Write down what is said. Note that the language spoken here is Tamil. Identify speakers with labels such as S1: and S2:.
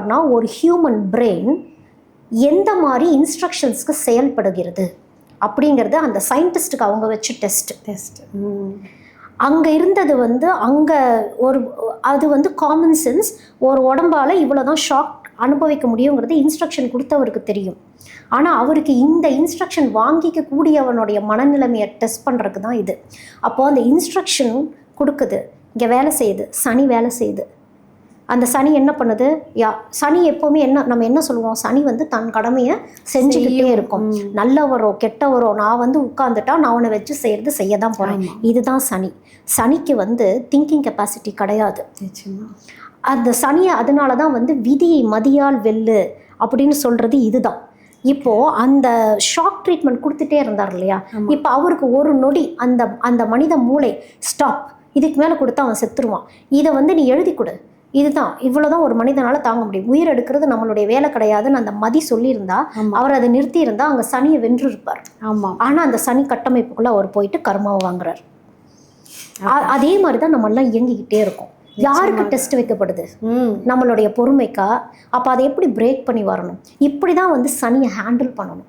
S1: சொல்கிறாருன்னா, ஒரு ஹியூமன் பிரெயின் எந்த மாதிரி இன்ஸ்ட்ரக்ஷன்ஸ்க்கு செயல்படுகிறது அப்படிங்கிறது அந்த சயின்டிஸ்ட்டுக்கு அவங்க வச்சு டெஸ்ட். அங்கே இருந்தது அங்கே ஒரு அது காமன் சென்ஸ், ஒரு உடம்பால் இவ்வளோ தான் ஷாக் அனுபவிக்க முடியுங்கிறது இன்ஸ்ட்ரக்ஷன் கொடுத்தவருக்கு தெரியும். ஆனால் அவருக்கு இந்த இன்ஸ்ட்ரக்ஷன் வாங்கிக்க கூடியவனுடைய மனநிலைமையை டெஸ்ட் பண்ணுறதுக்கு தான் இது. அப்போது அந்த இன்ஸ்ட்ரக்ஷன் கொடுக்குது, இங்கே வேலை செய்யுது, சனி வேலை செய்யுது. அந்த சனி என்ன பண்ணுது? சனி எப்போவுமே நம்ம என்ன சொல்லுவோம், சனி தன் கடமையை செஞ்சுக்கிட்டே இருக்கும். நல்லவரோ கெட்டவரோ நான் உட்காந்துட்டா நான் அவனை வச்சு செய்ய தான் போகிறேன். இதுதான் சனி. சனிக்கு திங்கிங் கெப்பாசிட்டி கிடையாது. அந்த சனியை அதனால தான் விதியை மதியால் வெல்லு அப்படின்னு சொல்கிறது இதுதான். இப்போது அந்த ஷாக் ட்ரீட்மெண்ட் கொடுத்துட்டே இருந்தார் இல்லையா, இப்போ அவருக்கு ஒரு நொடி அந்த மனித மூளை ஸ்டாப், இதுக்கு மேலே கொடுத்தா அவன் செத்துருவான், இதை நீ எழுதி கொடு, இதுதான் இவ்வளோதான் ஒரு மனிதனால் தாங்க முடியும், உயிர் எடுக்கிறது நம்மளுடைய வேலை கிடையாதுன்னு அந்த மதி சொல்லியிருந்தா அவர் அதை நிறுத்தி இருந்தா அங்கே சனியை வென்று இருப்பார். ஆனால் அந்த சனி கட்டமைப்புக்குள்ளே அவர் போயிட்டு கர்மாவை வாங்குறார். அதே மாதிரி தான் நம்மெல்லாம் இயங்கிக்கிட்டே இருக்கோம். யாருக்கு டெஸ்ட் வைக்கப்படுது? நம்மளுடைய பொறுமைக்கா. அப்போ அதை எப்படி பிரேக் பண்ணி வரணும்? இப்படி தான் சனியை ஹேண்டில் பண்ணணும்.